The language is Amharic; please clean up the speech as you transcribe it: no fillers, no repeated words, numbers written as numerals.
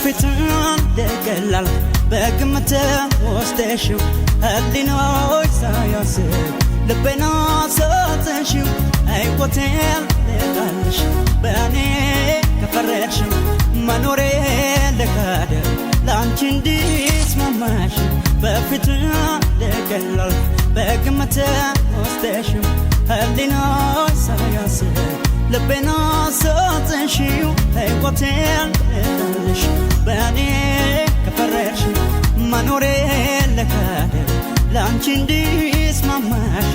በፊት እንደቀላል በግምት ወስደሽው ህሊናሽ ሳያስብ ልቤን ሰጠሽው ሕይወቴን ልጣልሽ በእኔ ከፈረድሽው መኖሬ ልካደር ላንቺ እንዲስማማሽ በፊት እንደቀላል በግምት ወስደሽው ህሊናሽ ሳያስብ ልቤን ሰጠሽው ሕይወቴን ልጣልሽ በእኔ ከፈረድሽው መኖሬ ልካደር ላንቺ እንዲስማማሽ